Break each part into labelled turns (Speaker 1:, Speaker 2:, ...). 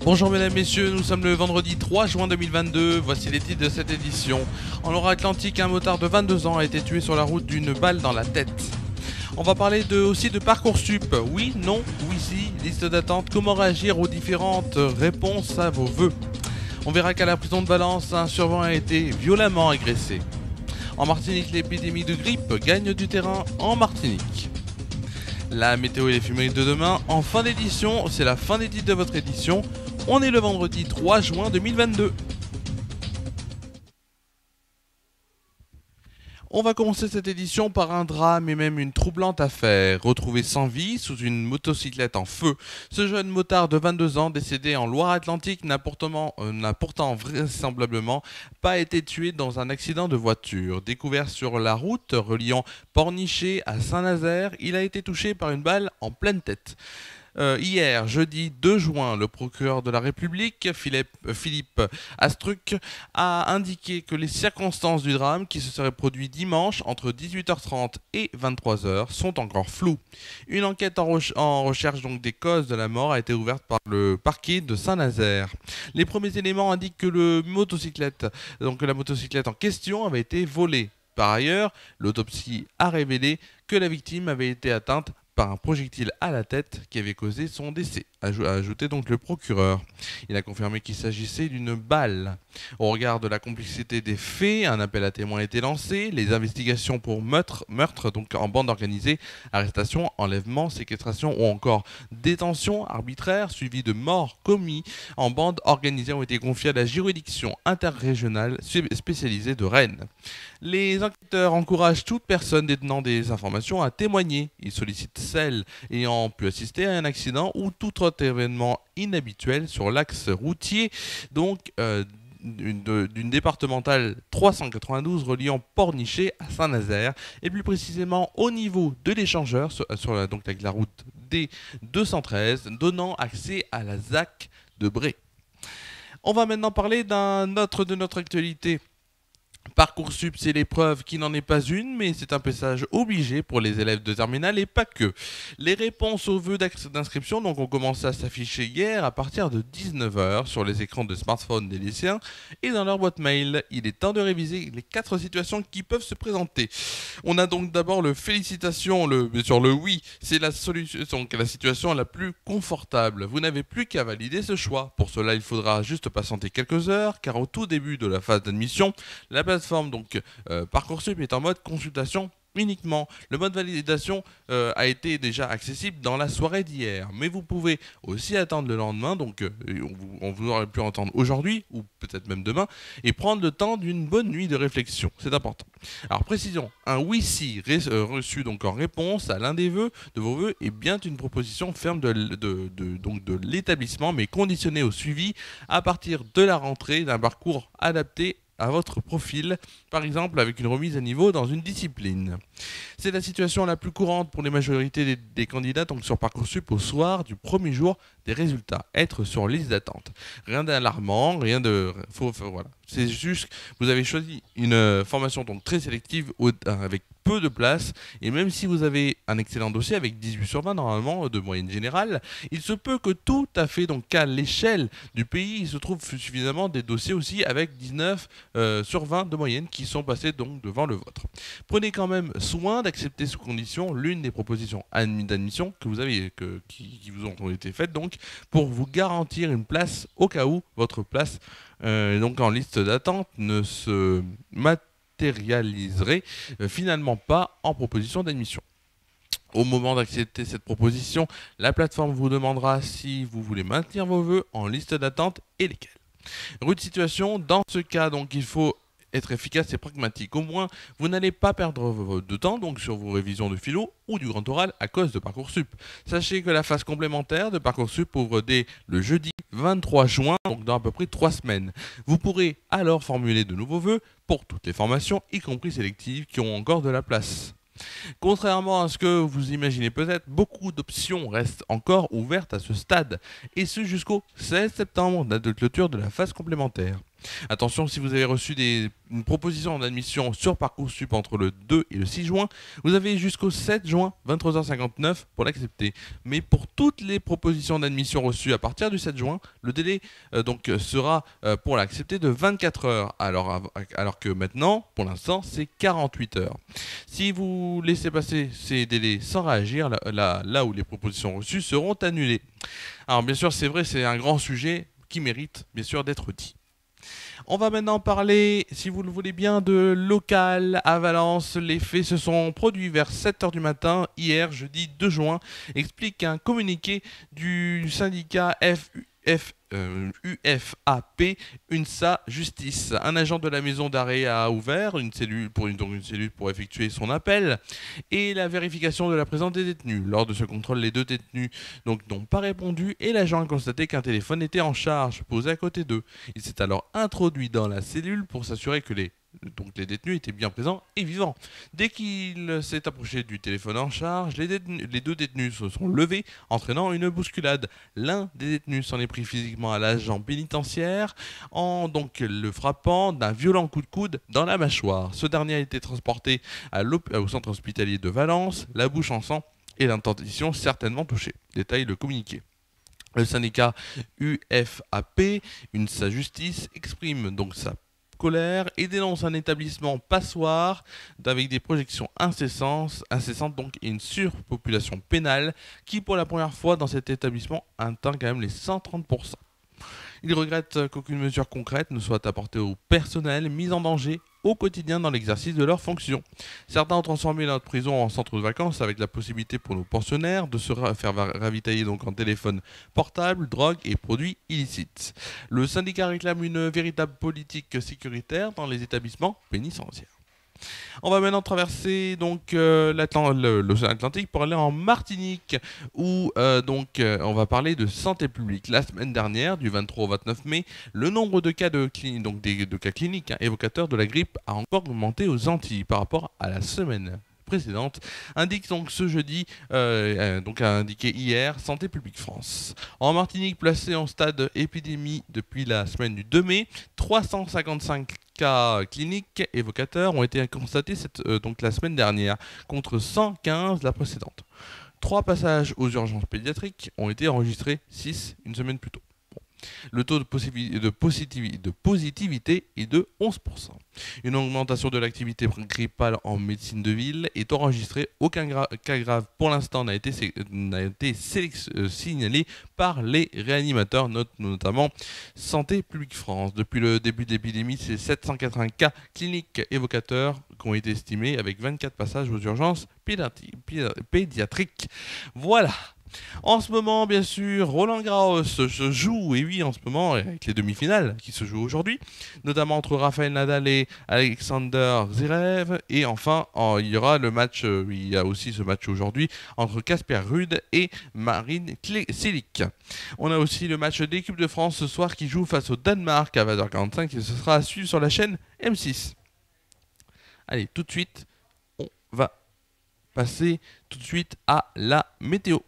Speaker 1: Bonjour mesdames, messieurs, nous sommes le vendredi 3 juin 2022, voici les titres de cette édition. En Loire-Atlantique, un motard de 22 ans a été tué sur la route d'une balle dans la tête. On va parler aussi de Parcoursup, oui, non, oui, si, liste d'attente, comment réagir aux différentes réponses à vos vœux. On verra qu'à la prison de Valence, un surveillant a été violemment agressé. En Martinique, l'épidémie de grippe gagne du terrain en Martinique. La météo et l'éphéméride de demain, en fin d'édition, c'est la fin des titres de votre édition. On est le vendredi 3 juin 2022. On va commencer cette édition par un drame et même une troublante affaire. Retrouvé sans vie sous une motocyclette en feu, ce jeune motard de 22 ans décédé en Loire-Atlantique n'a pourtant vraisemblablement pas été tué dans un accident de voiture. Découvert sur la route reliant Pornichet à Saint-Nazaire, il a été touché par une balle en pleine tête. Hier, jeudi 2 juin, le procureur de la République, Philippe Astruc, a indiqué que les circonstances du drame, qui se serait produit dimanche entre 18h30 et 23h, sont encore floues. Une enquête en recherche donc des causes de la mort a été ouverte par le parquet de Saint-Nazaire. Les premiers éléments indiquent que la motocyclette en question avait été volée. Par ailleurs, l'autopsie a révélé que la victime avait été atteinte par un projectile à la tête qui avait causé son décès, a ajouté donc le procureur. Il a confirmé qu'il s'agissait d'une balle. Au regard de la complexité des faits, un appel à témoins a été lancé. Les investigations pour meurtre donc en bande organisée, arrestation, enlèvement, séquestration ou encore détention arbitraire suivie de morts commis en bande organisée ont été confiées à la juridiction interrégionale spécialisée de Rennes. Les enquêteurs encouragent toute personne détenant des informations à témoigner. Ils sollicitent celles ayant pu assister à un accident ou tout autre événement inhabituel sur l'axe routier d'une départementale 392 reliant Pornichet à Saint-Nazaire et plus précisément au niveau de l'échangeur avec la route D213 donnant accès à la ZAC de Bray. On va maintenant parler d'un autre de notre actualité. Parcoursup, c'est l'épreuve qui n'en est pas une, mais c'est un passage obligé pour les élèves de terminale et pas que. Les réponses aux vœux d'inscription ont commencé à s'afficher hier à partir de 19h sur les écrans de smartphone des lycéens et dans leur boîte mail. Il est temps de réviser les 4 situations qui peuvent se présenter. On a donc d'abord le félicitations, bien sûr le oui, c'est la situation la plus confortable. Vous n'avez plus qu'à valider ce choix. Pour cela, il faudra juste patienter quelques heures, car au tout début de la phase d'admission, la plateforme Parcoursup est en mode consultation uniquement. Le mode validation a été déjà accessible dans la soirée d'hier, mais vous pouvez aussi attendre le lendemain, on vous aurait pu entendre aujourd'hui ou peut-être même demain, et prendre le temps d'une bonne nuit de réflexion. C'est important. Alors précisons, un oui si reçu donc en réponse à l'un des vœux de vos vœux est bien une proposition ferme de l'établissement, mais conditionnée au suivi à partir de la rentrée d'un parcours adapté à votre profil, par exemple avec une remise à niveau dans une discipline. C'est la situation la plus courante pour les majorités des candidats donc sur Parcoursup au soir du premier jour des résultats, être sur liste d'attente. Rien d'alarmant, voilà. C'est juste que vous avez choisi une formation donc très sélective avec peu de place, et même si vous avez un excellent dossier avec 18 sur 20 normalement de moyenne générale, il se peut que tout à fait donc qu'à l'échelle du pays, il se trouve suffisamment des dossiers aussi avec 19 sur 20 de moyenne qui sont passés donc devant le vôtre. Prenez quand même soin d'accepter sous condition l'une des propositions d'admission qui vous ont été faites donc pour vous garantir une place au cas où votre place donc en liste d'attente ne se matérialiserait finalement pas en proposition d'admission. Au moment d'accepter cette proposition, la plateforme vous demandera si vous voulez maintenir vos vœux en liste d'attente et lesquels. Rude situation, dans ce cas donc il faut être efficace et pragmatique. Au moins, vous n'allez pas perdre de temps donc sur vos révisions de philo ou du grand oral à cause de Parcoursup. Sachez que la phase complémentaire de Parcoursup ouvre dès le jeudi 23 juin, donc dans à peu près 3 semaines. Vous pourrez alors formuler de nouveaux vœux pour toutes les formations, y compris sélectives, qui ont encore de la place. Contrairement à ce que vous imaginez peut-être, beaucoup d'options restent encore ouvertes à ce stade, et ce jusqu'au 16 septembre, date de clôture de la phase complémentaire. Attention, si vous avez reçu une proposition d'admission sur Parcoursup entre le 2 et le 6 juin, vous avez jusqu'au 7 juin, 23h59 pour l'accepter. Mais pour toutes les propositions d'admission reçues à partir du 7 juin, le délai sera pour l'accepter de 24 heures, alors que maintenant, pour l'instant, c'est 48 heures. Si vous laissez passer ces délais sans réagir, là où les propositions reçues seront annulées. Alors bien sûr, c'est vrai, c'est un grand sujet qui mérite bien sûr d'être dit. On va maintenant parler, si vous le voulez bien, de local à Valence. Les faits se sont produits vers 7h du matin, hier, jeudi 2 juin, explique un communiqué du syndicat UFAP UNSA Justice. Un agent de la maison d'arrêt a ouvert une cellule pour effectuer son appel et la vérification de la présence des détenus. Lors de ce contrôle, les deux détenus n'ont pas répondu et l'agent a constaté qu'un téléphone était en charge, posé à côté d'eux. Il s'est alors introduit dans la cellule pour s'assurer que les détenus étaient bien présents et vivants. Dès qu'il s'est approché du téléphone en charge, les deux détenus se sont levés, entraînant une bousculade. L'un des détenus s'en est pris physiquement à l'agent pénitentiaire, en le frappant d'un violent coup de coude dans la mâchoire. Ce dernier a été transporté au centre hospitalier de Valence, la bouche en sang et l'intention certainement touchée. Détaille le communiqué. Le syndicat UFAP, UNSA Justice, exprime donc sa colère et dénonce un établissement passoire avec des projections incessantes et une surpopulation pénale qui pour la première fois dans cet établissement atteint quand même les 130%. Il regrette qu'aucune mesure concrète ne soit apportée au personnel mis en danger au quotidien dans l'exercice de leurs fonctions. Certains ont transformé notre prison en centre de vacances avec la possibilité pour nos pensionnaires de se faire ravitailler en téléphone portable, drogue et produits illicites. Le syndicat réclame une véritable politique sécuritaire dans les établissements pénitentiaires. On va maintenant traverser l'océan Atlantique pour aller en Martinique où on va parler de santé publique. La semaine dernière, du 23 au 29 mai, le nombre de cas cas cliniques évocateurs de la grippe a encore augmenté aux Antilles par rapport à la semaine précédente, indique donc ce jeudi, a indiqué hier Santé publique France. En Martinique, placé en stade épidémie depuis la semaine du 2 mai, 355 cas cliniques évocateurs ont été constatés la semaine dernière, contre 115 la précédente. 3 passages aux urgences pédiatriques ont été enregistrés, 6 une semaine plus tôt. Le taux de positivité est de 11%. Une augmentation de l'activité grippale en médecine de ville est enregistrée. Aucun cas grave pour l'instant n'a été signalé par les réanimateurs, notamment Santé publique France. Depuis le début de l'épidémie, c'est 780 cas cliniques évocateurs qui ont été estimés avec 24 passages aux urgences pédiatriques. Voilà. En ce moment, bien sûr, Roland Garros se joue, et oui, en ce moment, avec les demi-finales qui se jouent aujourd'hui, notamment entre Rafael Nadal et Alexander Zverev, et enfin, il y aura il y a aussi ce match aujourd'hui entre Casper Ruud et Marine Cilic. On a aussi le match d'équipe de France ce soir qui joue face au Danemark à 20h45 et ce sera à suivre sur la chaîne M6. Allez, tout de suite, on va passer tout de suite à la météo.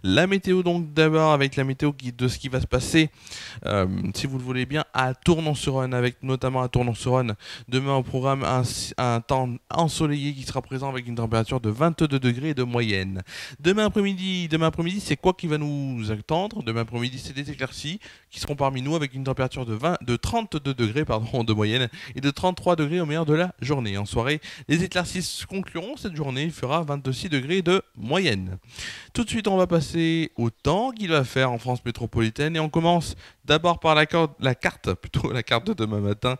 Speaker 1: La météo, donc d'abord avec la météo de ce qui va se passer, si vous le voulez bien, à Tournon-sur-Rhône, avec notamment à Tournon-sur-Rhône, demain au programme un temps ensoleillé qui sera présent avec une température de 22 degrés de moyenne. Demain après-midi, c'est quoi qui va nous attendre? Demain après-midi, c'est des éclaircies qui seront parmi nous avec une température de 32 degrés de moyenne et de 33 degrés au meilleur de la journée. En soirée, les éclaircies concluront cette journée, il fera 26 degrés de moyenne. Tout de suite, on va passer au temps qu'il va faire en France métropolitaine et on commence d'abord par la carte de demain matin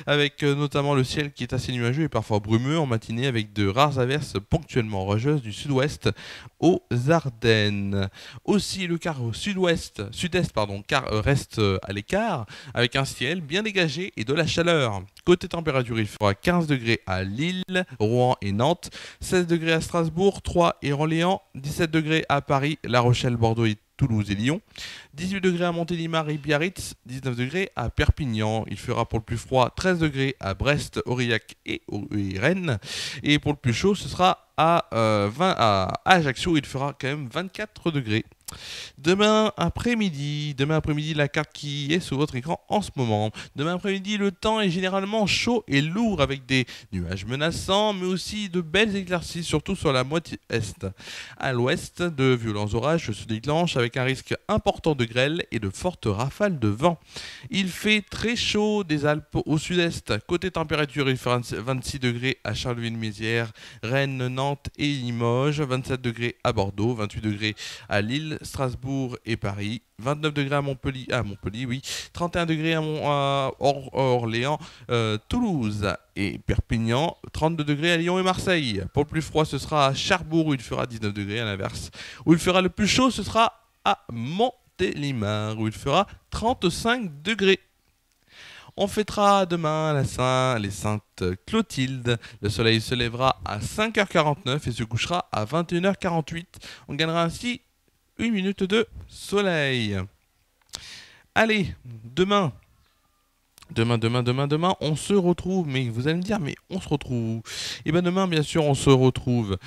Speaker 1: avec notamment le ciel qui est assez nuageux et parfois brumeux en matinée avec de rares averses ponctuellement orageuses du sud-ouest aux Ardennes. Aussi le quart sud-est reste à l'écart avec un ciel bien dégagé et de la chaleur. Côté température, il fera 15 degrés à Lille, Rouen et Nantes, 16 degrés à Strasbourg, Troyes et Orléans, 17 degrés à Paris, La Rochelle, Bordeaux et Toulouse et Lyon, 18 degrés à Montélimar et Biarritz, 19 degrés à Perpignan. Il fera pour le plus froid 13 degrés à Brest, Aurillac et Rennes. Et pour le plus chaud, ce sera à Ajaccio, il fera quand même 24 degrés. Demain après-midi, la carte qui est sur votre écran en ce moment. Demain après-midi, le temps est généralement chaud et lourd avec des nuages menaçants, mais aussi de belles éclaircies, surtout sur la moitié est. À l'ouest, de violents orages se déclenchent avec un risque important de grêle et de fortes rafales de vent. Il fait très chaud des Alpes au sud-est. Côté température, il fera 26 degrés à Charleville-Mézières, Rennes, Nantes et Limoges, 27 degrés à Bordeaux, 28 degrés à Lille, Strasbourg et Paris, 29 degrés à Montpellier, oui, 31 degrés à Orléans, Toulouse et Perpignan, 32 degrés à Lyon et Marseille. Pour le plus froid, ce sera à Cherbourg où il fera 19 degrés, à l'inverse. Où il fera le plus chaud, ce sera à Montélimar où il fera 35 degrés. On fêtera demain les Saintes Clotilde. Le soleil se lèvera à 5h49 et se couchera à 21h48. On gagnera ainsi 1 minute de soleil. Allez, demain, on se retrouve. Mais vous allez me dire, mais on se retrouve. Et bien demain, bien sûr, on se retrouve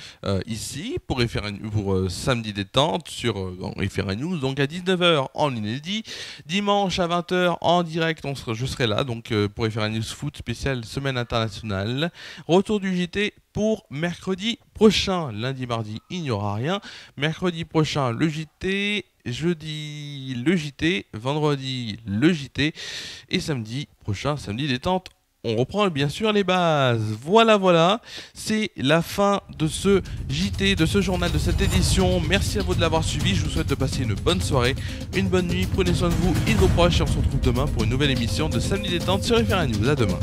Speaker 1: ici pour Samedi Détente sur FRN News, donc à 19h en inédit. Dimanche à 20h en direct, je serai là donc pour FRN News Foot spécial Semaine Internationale. Retour du JT pour mercredi prochain. Lundi, mardi, il n'y aura rien. Mercredi prochain, le JT. Jeudi, le JT. Vendredi, le JT. Et samedi prochain, Samedi Détente, on reprend bien sûr les bases. Voilà. C'est la fin de ce JT, de ce journal, de cette édition. Merci à vous de l'avoir suivi. Je vous souhaite de passer une bonne soirée, une bonne nuit. Prenez soin de vous et de vos proches. Et on se retrouve demain pour une nouvelle émission de Samedi Détente sur FRN News. À demain.